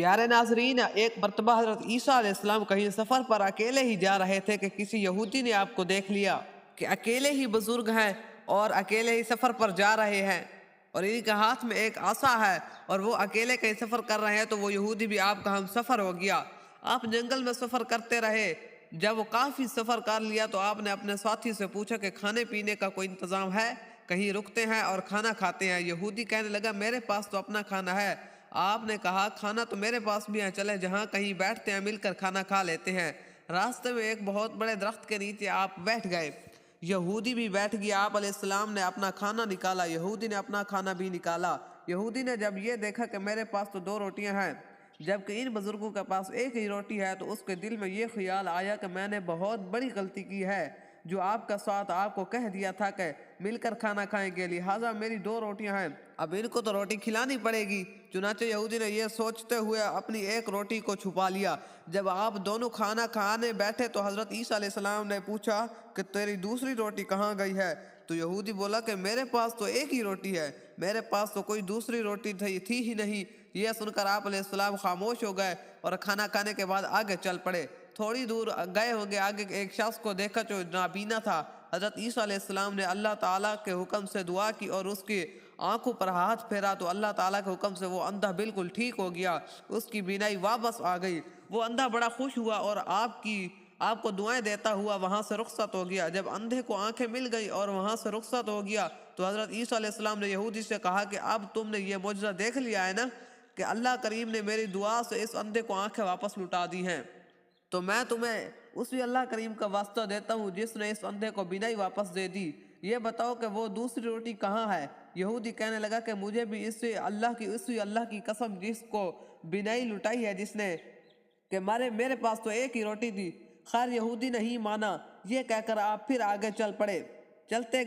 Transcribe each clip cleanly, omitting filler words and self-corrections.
پیارے ناظرین، ایک مرتبہ حضرت عیسیٰ علیہ السلام کہیں سفر پر اکیلے ہی جا رہے تھے کہ کسی یہودی نے آپ کو دیکھ لیا کہ اکیلے ہی بزرگ ہیں اور اکیلے ہی سفر پر جا رہے ہیں، اور ان کے ہاتھ میں ایک عصا ہے اور وہ اکیلے کہیں سفر کر رہے ہیں، تو وہ یہودی بھی آپ کا ہم سفر ہو گیا۔ آپ جنگل میں سفر کرتے رہے۔ جب وہ کافی سفر کر لیا تو آپ نے اپنے ساتھی سے پوچھا کہ کھانے پینے کا کوئی انتظام ہے، کہیں رکتے ہیں اور کھانا کھاتے ہیں؟ یہودی کہنے لگا میرے پاس تو اپنا کھانا ہے۔ آپ نے کہا کھانا تو میرے پاس بھی ہے، چلے جہاں کہیں بیٹھتے ہیں، مل کر کھانا کھا لیتے ہیں۔ راستے میں ایک بہت بڑے درخت کے نیچے آپ بیٹھ گئے، یہودی بھی بیٹھ گیا۔ آپ علیہ السلام نے اپنا کھانا نکالا، یہودی نے اپنا کھانا بھی نکالا۔ یہودی نے جب یہ دیکھا کہ میرے پاس تو 2 روٹیاں ہیں جبکہ ان بزرگوں کے پاس ایک ہی روٹی ہے، تو اس کے دل میں یہ خیال آیا کہ میں نے بہت بڑی غلطی کی ہے جو آپ کا ساتھ آپ کو کہہ دیا تھا کہ مل کر کھانا کھائیں گے، لہٰذا میری 2 روٹیاں ہیں، اب ان کو تو روٹی کھلانی پڑے گی۔ چنانچہ یہودی نے یہ سوچتے ہوئے اپنی ایک روٹی کو چھپا لیا۔ جب آپ دونوں کھانا کھانے بیٹھے تو حضرت عیسیٰ علیہ السلام نے پوچھا کہ تیری دوسری روٹی کہاں گئی ہے؟ تو یہودی بولا کہ میرے پاس تو ایک ہی روٹی ہے، میرے پاس تو کوئی دوسری روٹی تھی ہی نہیں۔ یہ سن کر آپ علیہ السلام خاموش ہو گئے اور کھانا کھانے کے بعد آگے چل پڑے۔ تھوڑی دور گئے ہوں گے، آگے ایک شخص کو دیکھا جو نابینا تھا۔ حضرت عیسیٰ علیہ السلام نے اللہ تعالیٰ کے حکم سے دعا کی اور اس کی آنکھوں پر ہاتھ پھیرا تو اللہ تعالیٰ کے حکم سے وہ اندھا بالکل ٹھیک ہو گیا، اس کی بینائی واپس آ گئی۔ وہ اندھا بڑا خوش ہوا اور آپ کو دعائیں دیتا ہوا وہاں سے رخصت ہو گیا۔ جب اندھے کو آنکھیں مل گئی اور وہاں سے رخصت ہو گیا تو حضرت عیسیٰ علیہ السلام نے یہودی سے کہا کہ اب تم نے یہ معجزہ دیکھ لیا ہے نا کہ اللہ کریم نے میری دعا سے اس اندھے کو آنکھیں واپس لوٹا دی ہیں، تو میں تمہیں اسی اللہ کریم کا واسطہ دیتا ہوں جس نے اس اندھے کو بینائی واپس دے دی۔ یہ بتاؤ کہ وہ دوسری روٹی کہاں ہے؟ یہودی کہنے لگا کہ مجھے بھی اسی اللہ کی قسم جس کو بینائی لٹائی ہے، جس نے کہ میرے پاس تو ایک ہی روٹی تھی۔ خیر یہودی نہیں مانا، یہ کہہ کر آپ پھر آگے چل پڑے۔ چلتے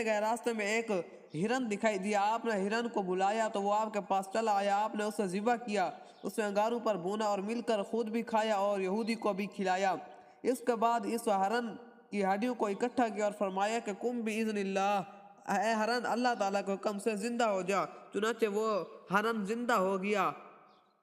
گئے راستے میں ایک ہرن دکھائی دیا۔ آپ نے ہرن کو بلایا تو وہ آپ کے پاس چلا آیا۔ آپ نے اسے ذبح کیا، اسے انگاروں پر بھونا اور مل کر خود بھی کھایا اور یہودی کو بھی کھلایا۔ اس کے بعد اس ہرن کی ہڈیوں کو اکٹھا کیا اور فرمایا کہ قم باذن اللہ، اے ہرن اللہ تعالیٰ کے حکم سے زندہ ہو جا۔ چنانچہ وہ ہرن زندہ ہو گیا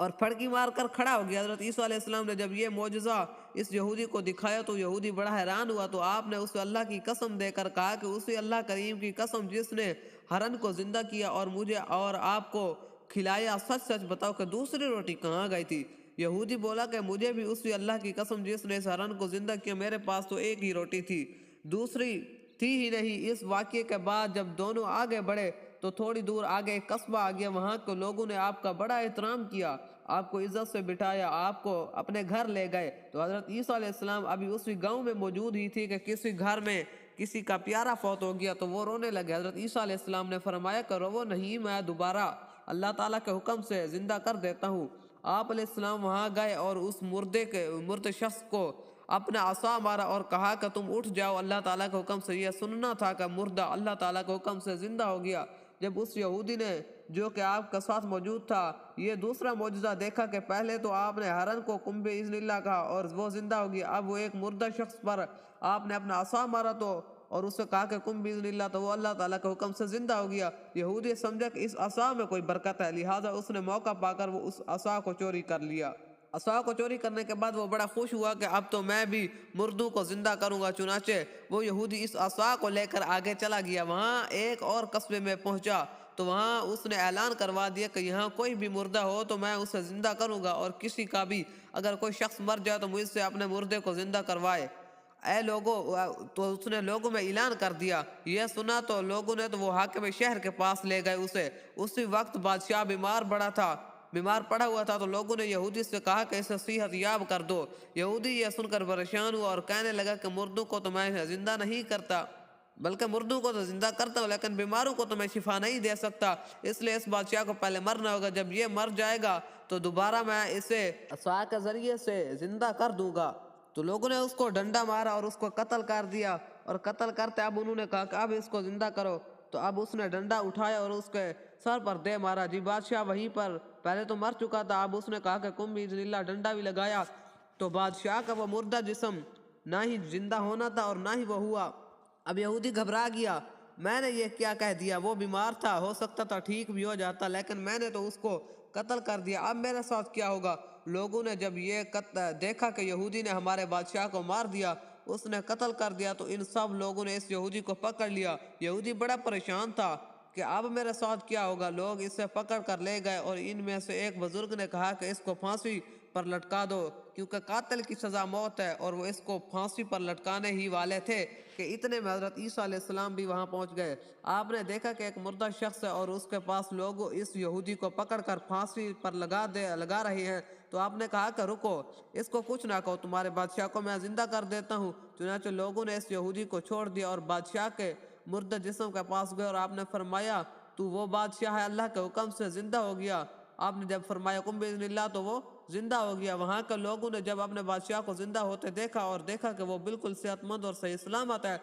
اور پھڑکی مار کر کھڑا ہو گیا۔ حضرت عیسیٰ علیہ السلام نے جب یہ معجزہ اس یہودی کو دکھایا تو یہودی بڑا حیران ہوا، تو آپ نے اسے اللہ کی قسم دے کر کہا کہ اسی اللہ کریم کی قسم جس نے ہرن کو زندہ کیا اور مجھے اور آپ کو کھلایا، سچ سچ بتاؤ کہ دوسری روٹی کہاں گئی تھی؟ یہودی بولا کہ مجھے بھی اسی اللہ کی قسم جس نے اس ہرن کو زندہ کیا، میرے پاس تو ایک ہی روٹی تھی، دوسری تھی ہی نہیں۔ اس واقعے کے بعد جب دونوں آگے بڑھے تو تھوڑی دور آگے ایک قصبہ آ گیا۔ وہاں کے لوگوں نے آپ کا بڑا احترام کیا، آپ کو عزت سے بٹھایا، آپ کو اپنے گھر لے گئے۔ تو حضرت عیسیٰ علیہ السلام ابھی اسی گاؤں میں موجود ہی تھی کہ کسی گھر میں کسی کا پیارا فوت ہو گیا تو وہ رونے لگے۔ حضرت عیسیٰ علیہ السلام نے فرمایا کہ رو نہیں، میں دوبارہ اللہ تعالیٰ کے حکم سے زندہ کر دیتا ہوں۔ آپ علیہ السلام وہاں گئے اور اس مردے شخص کو اپنا عصا مارا اور کہا کہ تم اٹھ جاؤ، اللہ تعالیٰ کے حکم سے یہ سننا تھا کہ مردہ اللہ تعالیٰ کے حکم سے زندہ ہو گیا۔ جب اس یہودی نے جو کہ آپ کا ساتھ موجود تھا یہ دوسرا معجزہ دیکھا کہ پہلے تو آپ نے ہرن کو قم باذن اللہ کہا اور وہ زندہ ہو گیا، اب وہ ایک مردہ شخص پر آپ نے اپنا عصا مارا اور اسے کہا کہ قم باذن اللہ، تو وہ اللہ تعالیٰ کے حکم سے زندہ ہو گیا۔ یہودی سمجھا کہ اس عصا میں کوئی برکت ہے، لہٰذا اس نے موقع پا کر وہ اس عصا کو چوری کر لیا۔ عصا کو چوری کرنے کے بعد وہ بڑا خوش ہوا کہ اب تو میں بھی مردوں کو زندہ کروں گا۔ چنانچہ وہ یہودی اس عصا کو لے کر آگے چلا گیا۔ وہاں ایک اور قصبے میں پہنچا تو وہاں اس نے اعلان کروا دیا کہ یہاں کوئی بھی مردہ ہو تو میں اسے زندہ کروں گا، اور کسی کا بھی اگر کوئی شخص مر جائے تو مجھ سے اپنے مردے کو زندہ کروائے۔ اے لوگوں، تو اس نے لوگوں میں اعلان کر دیا۔ یہ سنا تو لوگوں نے تو وہ حاکم شہر کے پاس لے گئے اسے۔ اسی وقت بادشاہ بیمار پڑا ہوا تھا تو لوگوں نے یہودی سے کہا کہ اسے صحت یاب کر دو۔ یہودی یہ سن کر پریشان ہوا اور کہنے لگا کہ مردوں کو تو میں زندہ نہیں کرتا، بلکہ مردوں کو تو زندہ کرتا ہوں، لیکن بیماروں کو تو میں شفا نہیں دے سکتا، اس لیے اس بادشاہ کو پہلے مرنا ہوگا۔ جب یہ مر جائے گا تو دوبارہ میں اسے عصا کے ذریعے سے زندہ کر دوں گا۔ تو لوگوں نے اس کو ڈنڈا مارا اور اس کو قتل کر دیا، اور قتل کرتے اب انہوں نے کہا کہ اب اس کو زندہ کرو، تو اب اس نے ڈنڈا اٹھایا اور اس کے سر پر دے مارا۔ جی بادشاہ وہیں پر پہلے تو مر چکا تھا، اب اس نے کہا کہ قم باذن اللہ، ڈنڈا بھی لگایا، تو بادشاہ کا وہ مردہ جسم نہ ہی زندہ ہونا تھا اور نہ ہی وہ ہوا۔ اب یہودی گھبرا گیا، میں نے یہ کیا کہہ دیا، وہ بیمار تھا، ہو سکتا تھا ٹھیک بھی ہو جاتا، لیکن میں نے تو اس کو قتل کر دیا، اب میرے ساتھ کیا ہوگا؟ لوگوں نے جب یہ دیکھا کہ یہودی نے ہمارے بادشاہ کو مار دیا، اس نے قتل کر دیا، تو ان سب لوگوں نے اس یہودی کو پکڑ لیا۔ یہودی بڑا پریشان تھا کہ اب میرے ساتھ کیا ہوگا۔ لوگ اسے پکڑ کر لے گئے اور ان میں سے ایک بزرگ نے کہا کہ اس کو پھانسی پر لٹکا دو، کیونکہ قاتل کی سزا موت ہے، اور وہ اس کو پھانسی پر لٹکانے ہی والے تھے کہ اتنے میں حضرت عیسیٰ علیہ السلام بھی وہاں پہنچ گئے۔ آپ نے دیکھا کہ ایک مردہ شخص ہے اور اس کے پاس لوگ اس یہودی کو پکڑ کر پھانسی پر لگا رہے ہیں، تو آپ نے کہا کہ رکو، اس کو کچھ نہ کہو، تمہارے بادشاہ کو میں زندہ کر دیتا ہوں۔ چنانچہ لوگوں نے اس یہودی کو چھوڑ دیا اور بادشاہ کے مردہ جسم کے پاس گئے، اور آپ نے فرمایا تو وہ بادشاہ ہے، اللہ کے حکم سے زندہ ہو گیا۔ آپ نے جب فرمایا قم باذن اللہ، تو وہ زندہ ہو گیا۔ وہاں کے لوگوں نے جب اپنے بادشاہ کو زندہ ہوتے دیکھا اور دیکھا کہ وہ بالکل صحت مند اور صحیح سلامت ہے،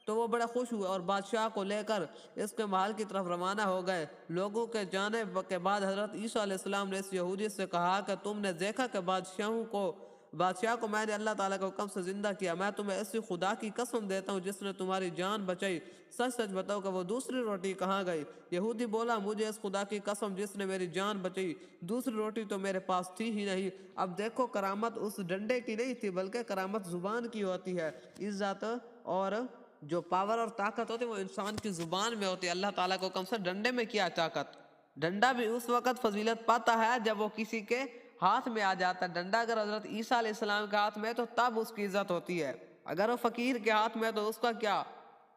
تو وہ بڑا خوش ہوئے اور بادشاہ کو لے کر اس کے محل کی طرف روانہ ہو گئے۔ لوگوں کے جانے کے بعد حضرت عیسیٰ علیہ السلام نے اس یہودی سے کہا کہ تم نے دیکھا کہ بادشاہ کو میں نے اللہ تعالیٰ کے حکم سے زندہ کیا، میں تمہیں ایسی خدا کی قسم دیتا ہوں جس نے تمہاری جان بچائی، سچ سچ بتاؤ کہ وہ دوسری روٹی کہاں گئی؟ یہودی بولا مجھے اس خدا کی قسم جس نے میری جان بچائی، دوسری روٹی تو میرے پاس تھی ہی نہیں۔ اب دیکھو، کرامت اس ڈنڈے کی نہیں تھی بلکہ کرامت زبان کی ہوتی ہے۔ عزت اور جو پاور اور طاقت ہوتی ہے وہ انسان کی زبان میں ہوتی ہے۔ اللہ تعالیٰ کو حکم سے ڈنڈے میں کیا طاقت؟ ڈنڈا بھی اس وقت فضیلت پاتا ہے جب وہ کسی کے ہاتھ میں آ جاتا ہے۔ ڈنڈا اگر حضرت عیسیٰ علیہ السلام کے ہاتھ میں ہے تو تب اس کی عزت ہوتی ہے، اگر وہ فقیر کے ہاتھ میں ہے تو اس کا کیا؟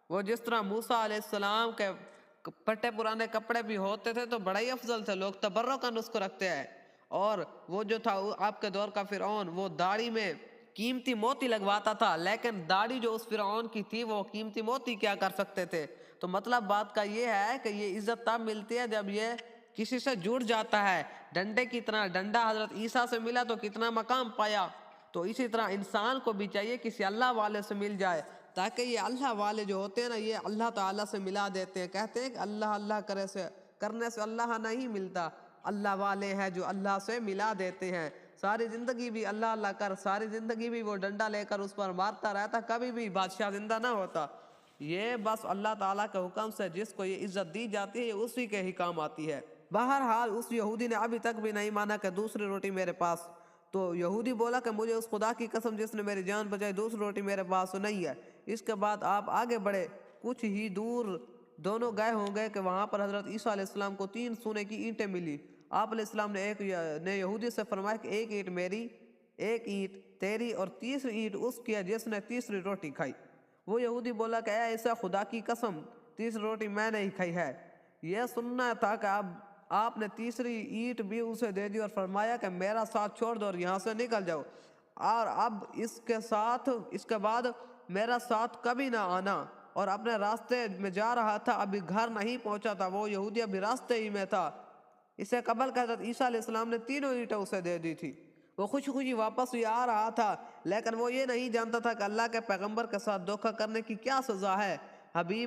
وہ جس طرح موسیٰ علیہ السلام کے پٹے پرانے کپڑے بھی ہوتے تھے تو بڑا ہی افضل تھے، لوگ تبرکاً اس کو رکھتے ہیں، اور وہ جو تھا آپ کے دور کا فرعون، وہ داڑھی میں قیمتی موتی لگواتا تھا، لیکن داڑھی جو اس فرعون کی تھی وہ قیمتی موتی کیا کر سکتے تھے؟ تو مطلب بات کا یہ ہے کہ یہ عزت تب ملتی ہے جب یہ کسی سے جڑ جاتا ہے۔ ڈنڈے کی طرح ڈنڈا حضرت عیسیٰ سے ملا تو کتنا مقام پایا، تو اسی طرح انسان کو بھی چاہیے کسی اللہ والے سے مل جائے، تاکہ یہ اللہ والے جو ہوتے ہیں نا، یہ اللہ تعالیٰ سے ملا دیتے ہیں۔ کہتے ہیں کہ اللہ اللہ کرنے سے اللہ نہیں ملتا، اللہ والے ہیں جو اللہ سے ملا دیتے ہیں۔ ساری زندگی بھی اللہ اللہ کر، ساری زندگی بھی وہ ڈنڈا لے کر اس پر مارتا رہتا، کبھی بھی بادشاہ زندہ نہ ہوتا۔ یہ بس اللہ تعالیٰ کے حکم سے جس کو یہ عزت دی جاتی ہے، یہ اسی کے ہی کام آتی ہے۔ بہرحال اس یہودی نے ابھی تک بھی نہیں مانا کہ دوسری روٹی میرے پاس، تو یہودی بولا کہ مجھے اس خدا کی قسم جس نے میری جان بچائی، دوسری روٹی میرے پاس نہیں ہے۔ اس کے بعد آپ آگے بڑھے، کچھ ہی دور دونوں گئے ہوں گے کہ وہاں پر حضرت عیسیٰ علیہ السلام کو 3 سونے کی اینٹیں ملی۔ آپ علیہ السلام نے یہودی سے فرمایا کہ ایک اینٹ میری، ایک اینٹ تیری، اور تیسری اینٹ اس کی ہے جس نے تیسری روٹی کھائی۔ وہ یہودی بولا کہ اے ایسا خدا کی قسم، تیسری روٹی میں نے ہی کھائی ہے۔ یہ سننا تھا کہ اب آپ نے تیسری اینٹ بھی اسے دے دی اور فرمایا کہ میرا ساتھ چھوڑ دو اور یہاں سے نکل جاؤ، اور اب اس کے بعد میرا ساتھ کبھی نہ آنا۔ اور اپنے راستے میں جا رہا تھا، ابھی گھر نہیں پہنچا تھا، وہ یہودی ابھی راستے ہی میں تھا۔ اسے قبل کہ حضرت عیسیٰ علیہ السلام نے 3 اینٹیں اسے دے دی تھی، وہ خوشی خوشی واپس ہی آ رہا تھا، لیکن وہ یہ نہیں جانتا تھا کہ اللہ کے پیغمبر کے ساتھ دھوکہ کرنے کی کیا سزا ہے۔ ابھی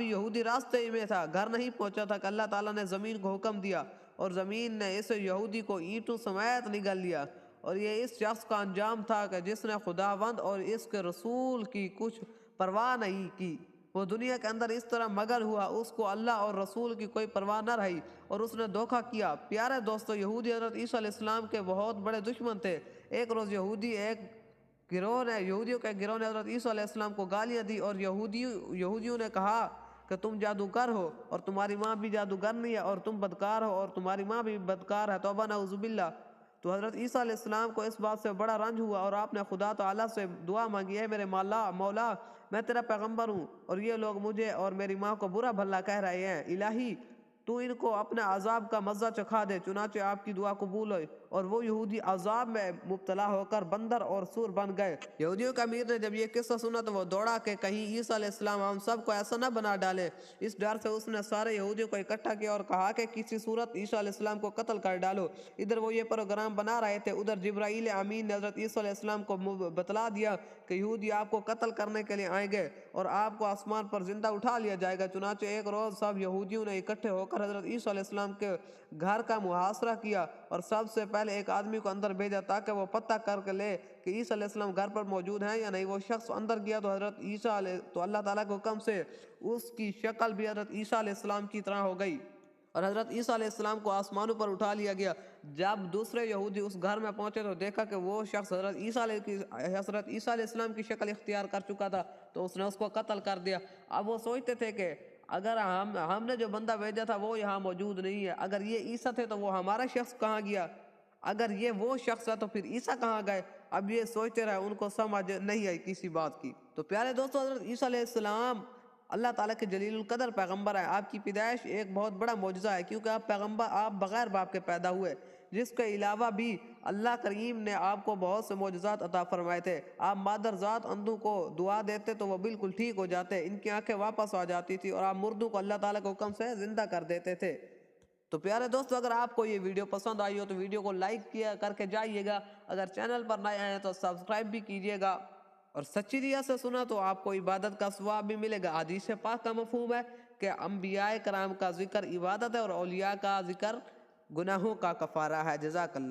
یہودی راستے ہی میں تھا، گھر نہیں پہنچا تھا کہ اللہ تعالیٰ نے زمین کو حکم دیا اور زمین نے اس یہودی کو اینٹوں سمیت نگل لیا۔ اور یہ اس شخص کا انجام تھا کہ جس نے خداوند اور اس کے رسول کی کچھ پرواہ نہیں کی۔ وہ دنیا کے اندر اس طرح مگن ہوا، اس کو اللہ اور رسول کی کوئی پرواہ نہ رہی اور اس نے دھوکہ کیا۔ پیارے دوستو، یہودی حضرت عیسیٰ علیہ السلام کے بہت بڑے دشمن تھے۔ ایک روز یہودیوں کے گروہ نے حضرت عیسیٰ علیہ السلام کو گالیاں دی اور یہودیوں نے کہا کہ تم جادوگر ہو اور تمہاری ماں بھی جادوگر نہیں ہے، اور تم بدکار ہو اور تمہاری ماں بھی بدکار ہے، توبہ نعوذ باللہ۔ تو حضرت عیسیٰ علیہ السلام کو اس بات سے بڑا رنج ہوا اور آپ نے خدا تعالیٰ سے دعا مانگی، ہے میرے مولا، میں تیرا پیغمبر ہوں اور یہ لوگ مجھے اور میری ماں کو برا بھلا کہہ رہے ہیں، الہی تو ان کو اپنے عذاب کا مزہ چکھا دے۔ چنانچہ آپ کی دعا قبول ہوئی اور وہ یہودی عذاب میں مبتلا ہو کر بندر اور سور بن گئے۔ یہودیوں کا امیر نے جب یہ قصہ سنا تو وہ دوڑا کہ کہیں عیسیٰ علیہ السلام ہم سب کو ایسا نہ بنا ڈالے۔ اس ڈر سے اس نے سارے یہودیوں کو اکٹھا کیا اور کہا کہ کسی صورت عیسیٰ علیہ السلام کو قتل کر ڈالو۔ ادھر وہ یہ پروگرام بنا رہے تھے، ادھر جبرائیل امین نے حضرت عیسیٰ علیہ السلام کو بتلا دیا کہ یہودی آپ کو قتل کرنے کے لیے آئیں گے اور آپ کو آسمان پر زندہ اٹھا لیا جائے گا۔ چنانچہ ایک روز سب یہودیوں نے اکٹھے ہو کر حضرت عیسیٰ علیہ السلام کے گھر کا محاصرہ کیا اور سب سے پہلے ایک آدمی کو اندر بھیجا تاکہ وہ پتہ کر کے لے کہ عیسیٰ علیہ السلام گھر پر موجود ہیں یا نہیں۔ وہ شخص اندر گیا تو اللہ تعالیٰ کے حکم سے اس کی شکل بھی حضرت عیسیٰ علیہ السلام کی طرح ہو گئی اور حضرت عیسیٰ علیہ السلام کو آسمانوں پر اٹھا لیا گیا۔ جب دوسرے یہودی اس گھر میں پہنچے تو دیکھا کہ وہ شخص حضرت عیسیٰ علیہ السلام کی شکل اختیار کر چکا تھا، تو اس نے اس کو قتل کر دیا۔ اب وہ سوچتے تھے کہ اگر ہم نے جو بندہ بھیجا تھا وہ یہاں موجود نہیں ہے، اگر یہ عیسیٰ تھے تو وہ ہمارا شخص کہاں گیا، اگر یہ وہ شخص ہے تو پھر عیسیٰ کہاں گئے۔ اب یہ سوچتے رہے، ان کو سمجھ نہیں آئی کسی بات کی۔ تو پیارے دوستو، حضرت عیسیٰ علیہ السلام اللہ تعالیٰ کے جلیل القدر پیغمبر ہے۔ آپ کی پیدائش ایک بہت بڑا معجزہ ہے، کیونکہ آپ بغیر باپ کے پیدا ہوئے، جس کے علاوہ بھی اللہ کریم نے آپ کو بہت سے معجزات عطا فرمائے تھے۔ آپ مادر ذات اندھوں کو دعا دیتے تو وہ بالکل ٹھیک ہو جاتے، ان کی آنکھیں واپس آ جاتی تھی، اور آپ مردوں کو اللہ تعالیٰ کے حکم سے زندہ کر دیتے تھے۔ تو پیارے دوستو، اگر آپ کو یہ ویڈیو پسند آئی ہو تو ویڈیو کو لائک کر کے جائیے گا، اگر چینل پر نئے آئے ہیں تو سبسکرائب بھی کیجیے گا، اور سچی نیت سے سنا تو آپ کو عبادت کا ثواب بھی ملے گا۔ حدیث پاک کا مفہوم ہے کہ انبیاء کرام کا ذکر عبادت ہے، اور اولیاء کا ذکر گناہوں کا کفارہ ہے۔ جزاک اللہ۔